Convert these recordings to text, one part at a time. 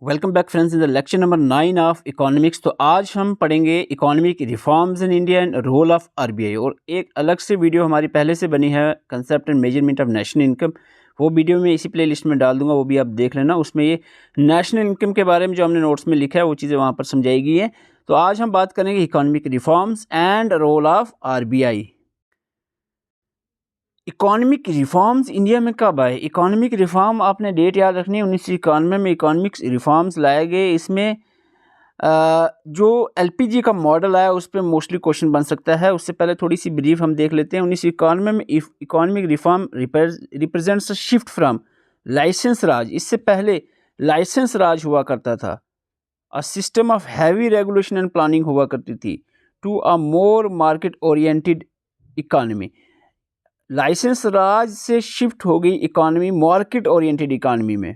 Welcome back friends in the lecture number 9 of economics. तो आज हम पढ़ेंगे economic reforms in India and role of RBI. और एक अलग से वीडियो हमारी पहले से बनी है, concept and measurement of national income. वो वीडियो मैं इसी प्लेलिस्ट में डाल दूंगा, वो भी आप देख लेना। उसमें ये नेशनल इनकम के बारे में जो हमने नोट्स में लिखा है वो चीज़ें वहाँ पर समझाई गई हैं। तो आज हम बात करेंगे economic reforms and role of RBI. Economic reforms India में कब आए? इकोनॉमिक रिफॉर्म आपने डेट याद रखनी है, 1991 में इकोनॉमिक्स रिफॉर्म्स लाए गए। इसमें जो एलपीजी का मॉडल आया उस पर मोस्टली क्वेश्चन बन सकता है। उससे पहले थोड़ी सी ब्रीफ हम देख लेते हैं। 1991 में economic reform represents shift from licence raj, इससे पहले लाइसेंस राज हुआ करता था, a system of heavy regulation and planning हुआ करती थी, to a more market oriented economy. Licence raj से शिफ्ट हो गई इकॉनमी मार्केट ओरिएंटेड इकॉनमी में।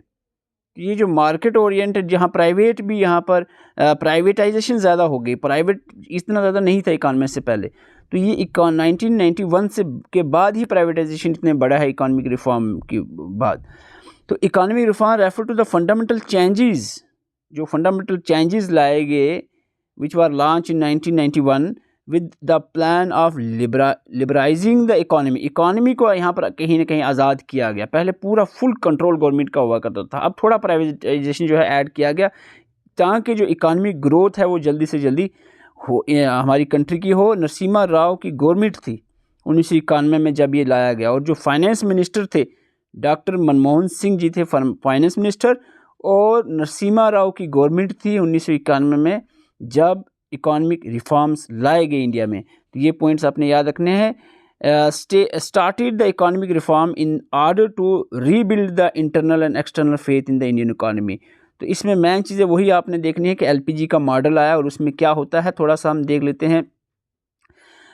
ये जो मार्केट ओरिएंटेड, जहाँ प्राइवेट भी, यहाँ पर प्राइवेटाइजेशन ज़्यादा हो गई, प्राइवेट इतना ज़्यादा नहीं था इकॉनमी से पहले। तो ये 1991 से के बाद ही प्राइवेटाइजेशन इतने बड़ा है इकोनॉमिक रिफॉर्म के बाद। तो economic reform refer to the fundamental changes, जो फंडामेंटल चेंजेस लाए गए which were launched in 1991 with the plan of liberalising the economy. Economy को यहाँ पर कहीं ना कहीं आज़ाद किया गया। पहले पूरा फुल कंट्रोल गवर्नमेंट का हुआ करता था, अब थोड़ा प्राइवेटाइजेशन जो है ऐड किया गया, ताकि जो इकोनॉमिक ग्रोथ है वो जल्दी से जल्दी हो, हमारी कंट्री की हो। नरसिम्हा राव की गवर्नमेंट थी 1991 में जब ये लाया गया, और जो फाइनेंस मिनिस्टर थे डॉक्टर मनमोहन सिंह जी थे फाइनेंस मिनिस्टर, और नरसिम्हा राव की गवर्नमेंट थी 1991 में जब इकोनॉमिक रिफॉर्म्स लाए गए इंडिया में। तो ये पॉइंट्स आपने याद रखने हैं। Started the economic reform in order to rebuild the internal and external faith in the Indian economy. तो इसमें मेन चीज़ें वही आपने देखनी है कि एलपीजी का मॉडल आया और उसमें क्या होता है, थोड़ा सा हम देख लेते हैं।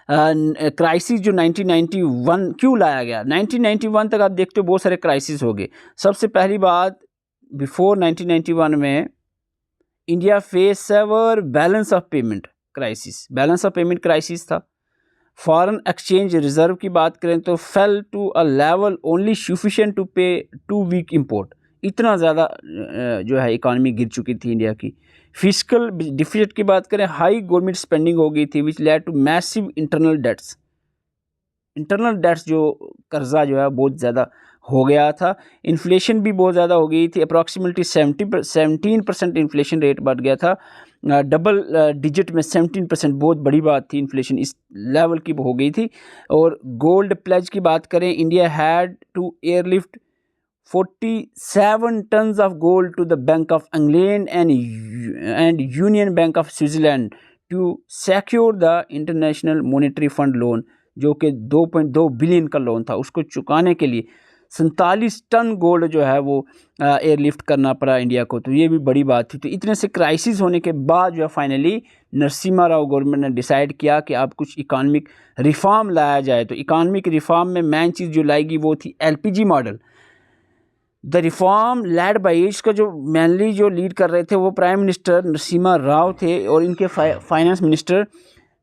क्राइसिस जो 1991 क्यों लाया गया, 1991 तक आप देखते हो बहुत सारे क्राइसिस हो गए। सबसे पहली बात, बिफोर 1991 में India face severe balance of payment crisis, balance of payment crisis था। फॉरेन एक्सचेंज रिजर्व की बात करें तो fell to a level only sufficient to pay two week import. इतना ज़्यादा जो है इकॉनमी गिर चुकी थी इंडिया की। फिजिकल डिफिसिट की बात करें, हाई गवर्नमेंट स्पेंडिंग हो गई थी which led to massive internal debts. Internal debts जो कर्जा जो है बहुत ज़्यादा हो गया था। इन्फ्लेशन भी बहुत ज़्यादा हो गई थी, अप्रॉक्सीमेटली 17% इन्फ्लेशन रेट बढ़ गया था। डबल डिजिट में 17% बहुत बड़ी बात थी, इन्फ्लेशन इस लेवल की हो गई थी। और गोल्ड प्लेज की बात करें, India had to airlift 47 tons of gold to the Bank of England and Union Bank of Switzerland to secure the International Monetary Fund loan, जो कि 2.2 बिलियन का लोन था। उसको चुकाने के लिए 47 टन गोल्ड जो है वो एयरलिफ्ट करना पड़ा इंडिया को। तो ये भी बड़ी बात थी। तो इतने से क्राइसिस होने के बाद जो है फाइनली नरसिम्हा राव गवर्नमेंट ने डिसाइड किया कि अब कुछ इकोनॉमिक रिफॉर्म लाया जाए। तो इकोनॉमिक रिफॉर्म में मेन चीज़ जो लाएगी वो थी LPG model. The reform led by, इसका जो मेनली जो लीड कर रहे थे वो प्राइम मिनिस्टर नरसिम्हा राव थे, और इनके finance minister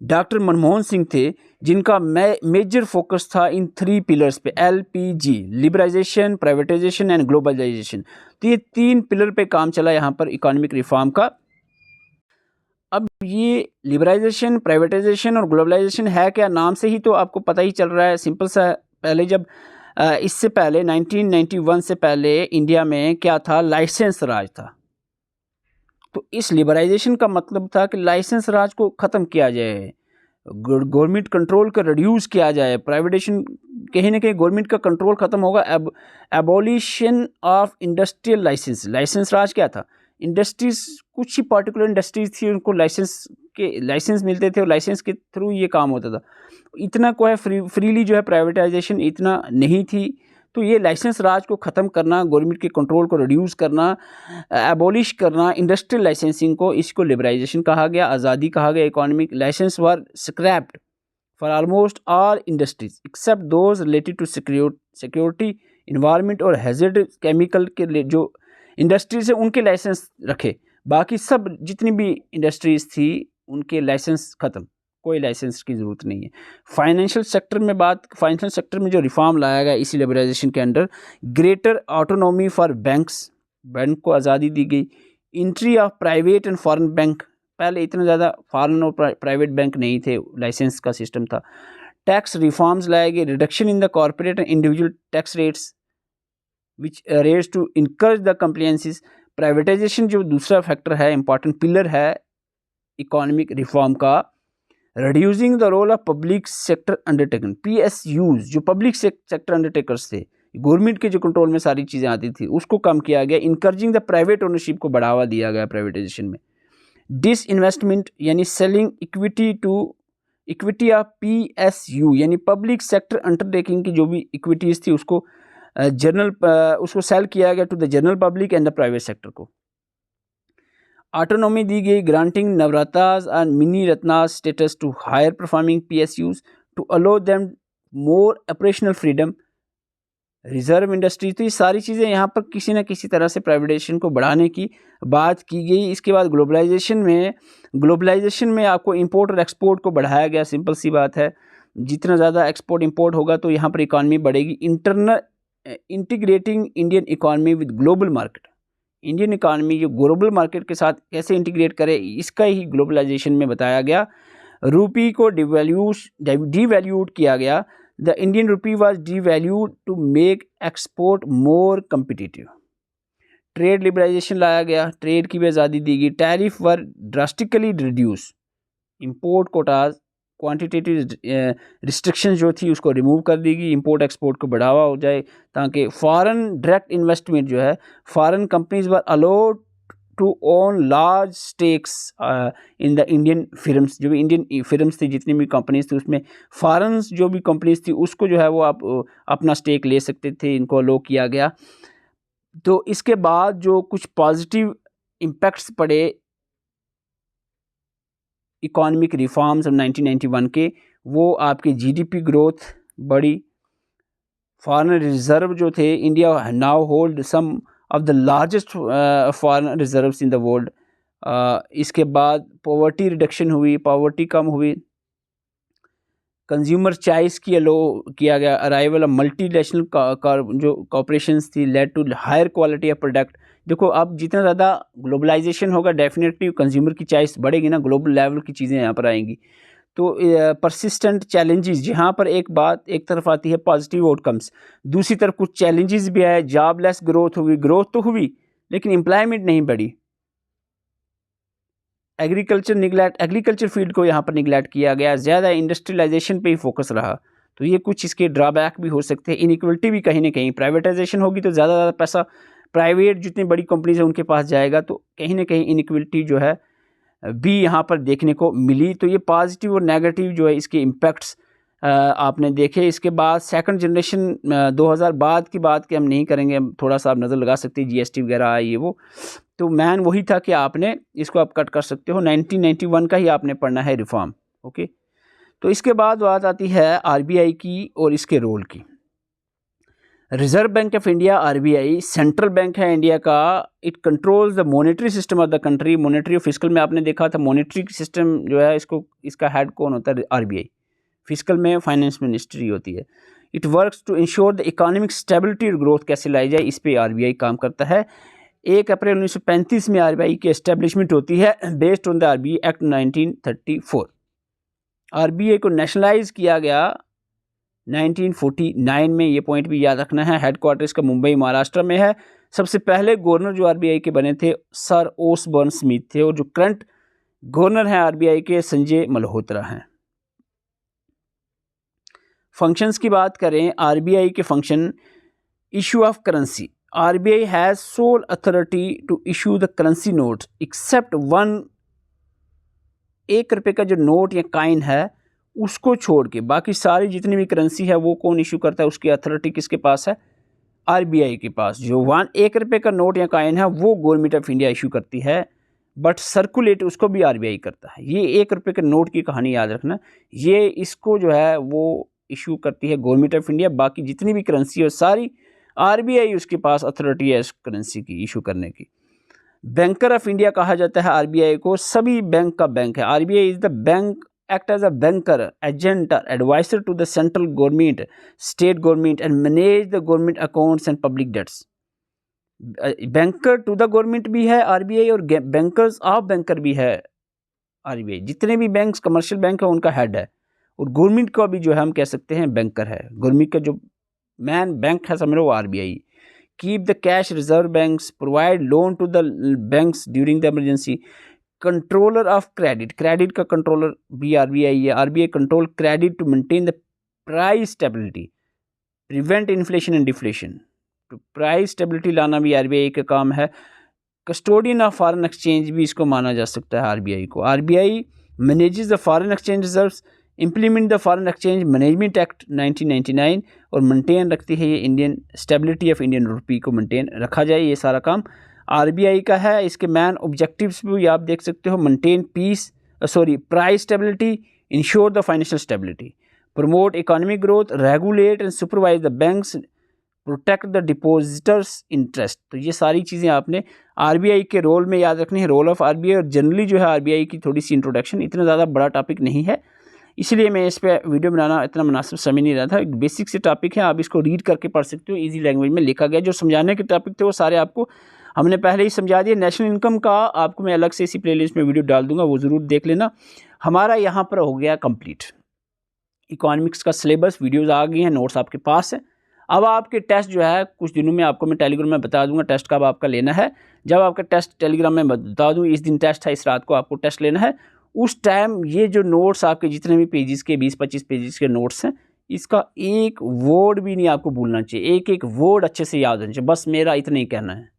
doctor Manmohan Singh थे, जिनका मेजर फोकस था इन 3 पिलर्स पे, LPG, liberalisation, privatisation and globalisation. तो ये 3 पिलर पे काम चला यहाँ पर इकोनॉमिक रिफॉर्म का। अब ये लिबराइजेशन, प्राइवेटाइजेशन और ग्लोबलाइजेशन है क्या, नाम से ही तो आपको पता ही चल रहा है, सिंपल सा। पहले जब इससे पहले 1991 से पहले इंडिया में क्या था, लाइसेंस राज था। तो इस लिबराइजेशन का मतलब था कि लाइसेंस राज को ख़त्म किया जाए, गवर्नमेंट कंट्रोल को रिड्यूस किया जाए, प्राइवेटाइजेशन कहीं ना कहीं गवर्नमेंट का कंट्रोल ख़त्म होगा। Abolition of industrial licence. Licence raj क्या था, इंडस्ट्रीज़, कुछ ही पर्टिकुलर इंडस्ट्रीज़ थी उनको लाइसेंस मिलते थे और लाइसेंस के थ्रू ये काम होता था। इतना को है फ्रीली जो है प्राइवेटाइजेशन इतना नहीं थी। तो ये लाइसेंस राज को ख़त्म करना, गवर्नमेंट के कंट्रोल को रिड्यूस करना, एबॉलिश करना इंडस्ट्रियल लाइसेंसिंग को, इसको लिबराइजेशन कहा गया, आज़ादी कहा गया। Economic licence were scrapped for almost all industries except those related to security, environment और हैजर्ड केमिकल के लिए जो इंडस्ट्रीज है उनके लाइसेंस रखे। बाकी सब जितनी भी इंडस्ट्रीज़ थी उनके लाइसेंस ख़त्म, कोई लाइसेंस की ज़रूरत नहीं है। फाइनेंशियल सेक्टर में जो रिफॉर्म लाया गया इसी लिबराइजेशन के under, greater autonomy for banks, bank को आज़ादी दी गई। Entry of private and foreign bank, पहले इतना ज़्यादा फॉरेन और प्राइवेट बैंक नहीं थे, लाइसेंस का सिस्टम था। टैक्स रिफॉर्म्स लाए गए, reduction in the corporate and individual tax rates which rates to encourage the compliances. Privatisation जो दूसरा फैक्टर है, इंपॉर्टेंट पिलर है इकोनॉमिक रिफॉर्म का। Reducing the role of public sector undertaken, PSUs जो public sector undertakers थे, government के जो control में सारी चीज़ें आती थी, उसको कम किया गया। इनकरेजिंग द प्राइवेट ओनरशिप को बढ़ावा दिया गया प्राइवेटाइजेशन में। डिस इन्वेस्टमेंट यानी सेलिंग इक्विटी ऑफ PSU यानी पब्लिक सेक्टर अंडरटेकिंग की जो भी इक्विटीज़ थी उसको उसको सेल किया गया to the general public and the private sector को। ऑटोनॉमी दी गई, granting Navratnas and mini Ratnas status to higher performing PSUs to allow them more operational freedom. Reserve industry, तो ये सारी चीज़ें यहाँ पर किसी न किसी तरह से प्राइवेटाइजेशन को बढ़ाने की बात की गई। इसके बाद ग्लोबलाइजेशन में आपको इंपोर्ट और एक्सपोर्ट को बढ़ाया गया। सिंपल सी बात है, जितना ज़्यादा एक्सपोर्ट इंपोर्ट होगा तो यहाँ पर इकॉनमी बढ़ेगी। Integrating Indian economy with global market, Indian economy जो ग्लोबल मार्केट के साथ कैसे इंटीग्रेट करे, इसका ही ग्लोबलाइजेशन में बताया गया। रूपी को डिवैल्यूड किया गया। The Indian rupee was devalued to make export more competitive. Trade liberalisation लाया गया, ट्रेड की भी आज़ादी दी गई। Tariff were drastically reduce, import quotas quantitative restriction जो थी उसको रिमूव कर दी गई। इंपोर्ट एक्सपोर्ट को बढ़ावा हो जाए ताकि फॉरेन डायरेक्ट इन्वेस्टमेंट जो है, foreign companies were allowed to own large stakes in the Indian films. जो भी इंडियन फिल्म्स थी, जितनी भी कंपनीज थी, उसमें फॉरेन जो भी कंपनीज थी उसको जो है वो आप अपना स्टेक ले सकते थे, इनको अलो किया गया। तो इसके बाद जो कुछ पॉजिटिव इम्पैक्ट्स पड़े इकोनॉमिक रिफॉर्म्स 1991 के, वो आपके GDP ग्रोथ बढ़ी। फॉरेन रिजर्व जो थे, India now hold some of the largest foreign reserves in the world. इसके बाद पॉवर्टी रिडक्शन हुई, पॉवर्टी कम हुई। कंज्यूमर चॉइस की अलो किया गया। अराइवल ऑफ मल्टीनेशनल जो कॉर्पोरेशंस थी led to higher quality of product. देखो अब जितना ज़्यादा ग्लोबलाइजेशन होगा डेफिनेटली कंज्यूमर की चॉइस बढ़ेगी ना, ग्लोबल लेवल की चीज़ें यहाँ पर आएंगी। तो परसिस्टेंट चैलेंजेस, जहाँ पर एक तरफ आती है पॉजिटिव आउटकम्स, दूसरी तरफ कुछ चैलेंजेस भी आए। जॉबलेस ग्रोथ हुई, ग्रोथ तो हुई लेकिन एम्प्लॉयमेंट नहीं बढ़ी। एग्रीकल्चर फील्ड को यहाँ पर निगलेक्ट किया गया, ज़्यादा इंडस्ट्रियलाइजेशन पे ही फोकस रहा। तो ये कुछ इसके ड्रॉबैक भी हो सकते हैं। इनइक्वलिटी भी कहीं ना कहीं, प्राइवेटाइजेशन होगी तो ज़्यादा पैसा प्राइवेट जितनी बड़ी कंपनीज है उनके पास जाएगा, तो कहीं ना कहीं इनइक्वलिटी जो है भी यहाँ पर देखने को मिली। तो ये पॉजिटिव और नेगेटिव जो है इसके इम्पैक्ट्स आपने देखे। इसके बाद सेकंड जनरेशन 2000 बाद की बात की हम नहीं करेंगे, थोड़ा सा आप नज़र लगा सकते हैं, GST वगैरह आई है वो। तो मैन वही था कि आपने इसको आप कट कर सकते हो, 1991 का ही आपने पढ़ना है रिफॉर्म। ओके, तो इसके बाद बात आती है RBI की और इसके रोल की। Reserve bank of India RBI central bank है इंडिया का। It controls the monetary system of the country. Monetary और फिस्कल में आपने देखा था, मॉनेटरी सिस्टम जो है इसका हेड कौन होता है? RBI। फिस्कल में फाइनेंस मिनिस्ट्री होती है। It works to ensure the economic stability और ग्रोथ कैसे लाई जाए, इस पे RBI काम करता है। 1 अप्रैल 1935 में RBI की एस्टेब्लिशमेंट होती है based on the RBI act 1934। RBI को नेशनलाइज किया गया 1949 में, ये पॉइंट भी याद रखना है। हेडक्वार्टर इसका मुंबई महाराष्ट्र में है। सबसे पहले गवर्नर जो RBI के बने थे सर ओसबर्न स्मिथ थे, और जो करंट गवर्नर हैं RBI के संजय मल्होत्रा हैं। फंक्शंस की बात करें, RBI के function, issue of currency. RBI has sole authority to issue the currency note except 1 रुपये का जो नोट या काइन है उसको छोड़ के बाकी सारी जितनी भी करेंसी है वो कौन इशू करता है, उसकी अथॉरिटी किसके पास है? RBI के पास। जो 1 रुपये का नोट या काइन है वो गवर्नमेंट ऑफ इंडिया इशू करती है, बट सर्कुलेट उसको भी RBI करता है। ये 1 रुपये के नोट की कहानी याद रखना, ये इसको जो है वो इशू करती है गवर्नमेंट ऑफ इंडिया। बाकी जितनी भी करेंसी है सारी RBI उसके पास अथॉरिटी है इस करेंसी की इशू करने की। बैंकर ऑफ इंडिया कहा जाता है RBI को, सभी बैंक का बैंक है। RBI is the bank, act as a banker, agent or advisor to the central government, state government and manage the government accounts and public debts. Banker to the government भी है RBI, और bankers of banker भी है RBI. जितने भी banks commercial bank है उनका head है, और गवर्नमेंट का भी जो है हम कह सकते हैं बैंकर है। गवर्नमेंट का जो मैन बैंक है समझ लो वो RBI. Keep the cash reserve banks, provide loan to the banks during the emergency. Controller of credit, credit का कंट्रोलर भी आरबीआई है। RBI control credit to maintain the price stability, prevent inflation and deflation. तो price stability लाना भी RBI का काम है। Custodian of foreign exchange भी इसको माना जा सकता है आरबीआई को। RBI manages the foreign exchange reserves, implement the foreign exchange management act 1999, और मेंटेन रखती है ये Indian stability of Indian rupee को मेंटेन रखा जाए। ये सारा काम आरबीआई का है। इसके मैन ऑब्जेक्टिव्स भी आप देख सकते हो, maintain price stability, ensure the financial stability, promote economic growth, regulate and supervise the banks, protect the depositors interest. तो ये सारी चीज़ें आपने आरबीआई के रोल में याद रखनी है, रोल ऑफ आरबीआई। और जनरली जो है आरबीआई की थोड़ी सी इंट्रोडक्शन, इतना ज़्यादा बड़ा टॉपिक नहीं है, इसलिए मैं इस पर वीडियो बनाना इतना मुनासिब समझ नहीं रहा था। एक बेसिक से टॉपिक है, आप इसको रीड करके पढ़ सकते हो, इजी लैंग्वेज में लिखा गया। जो समझाने के टॉपिक थे वो सारे आपको हमने पहले ही समझा दिया। नेशनल इनकम का आपको मैं अलग से इसी प्लेलिस्ट में वीडियो डाल दूंगा, वो ज़रूर देख लेना। हमारा यहाँ पर हो गया कंप्लीट इकोनॉमिक्स का सिलेबस, वीडियोज़ आ गई हैं, नोट्स आपके पास है। अब आपके टेस्ट जो है कुछ दिनों में आपको मैं टेलीग्राम में बता दूंगा टेस्ट कब आपका लेना है। जब आपका टेस्ट टेलीग्राम में बता दूँ, इस दिन टेस्ट है, इस रात को आपको टेस्ट लेना है, उस टाइम ये जो नोट्स आपके जितने भी पेजेस के 20-25 पेजेस के नोट्स हैं, इसका एक वर्ड भी नहीं आपको भूलना चाहिए। एक एक वर्ड अच्छे से याद होना चाहिए, बस मेरा इतना ही कहना है।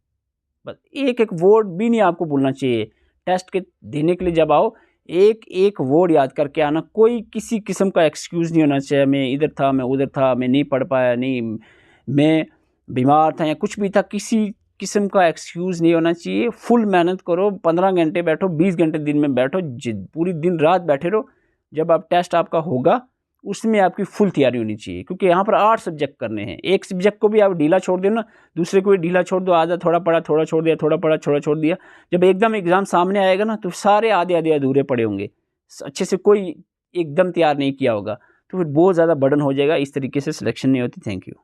बस एक एक वर्ड भी नहीं आपको भूलना चाहिए। टेस्ट के देने के लिए जब आओ, एक एक वर्ड याद करके आना। कोई किसी किस्म का एक्सक्यूज़ नहीं होना चाहिए, मैं इधर था, मैं उधर था, मैं नहीं पढ़ पाया, नहीं मैं बीमार था या कुछ भी था, किसी किस्म का एक्सक्यूज़ नहीं होना चाहिए। फुल मेहनत करो, 15 घंटे बैठो, 20 घंटे दिन में बैठो, पूरी दिन रात बैठे रहो। जब आप टेस्ट आपका होगा उसमें आपकी फुल तैयारी होनी चाहिए, क्योंकि यहाँ पर 8 सब्जेक्ट करने हैं। एक सब्जेक्ट को भी आप ढीला छोड़ दो ना, दूसरे को भी ढीला छोड़ दो, आधा थोड़ा पढ़ा, थोड़ा छोड़ दिया, थोड़ा पढ़ा, थोड़ा छोड़ दिया। जब एकदम एग्ज़ाम सामने आएगा ना, तो सारे आधे आधे अधूरे पड़े होंगे, अच्छे से कोई एकदम तैयार नहीं किया होगा, तो फिर बहुत ज़्यादा बर्डन हो जाएगा। इस तरीके से सिलेक्शन नहीं होती। Thank you.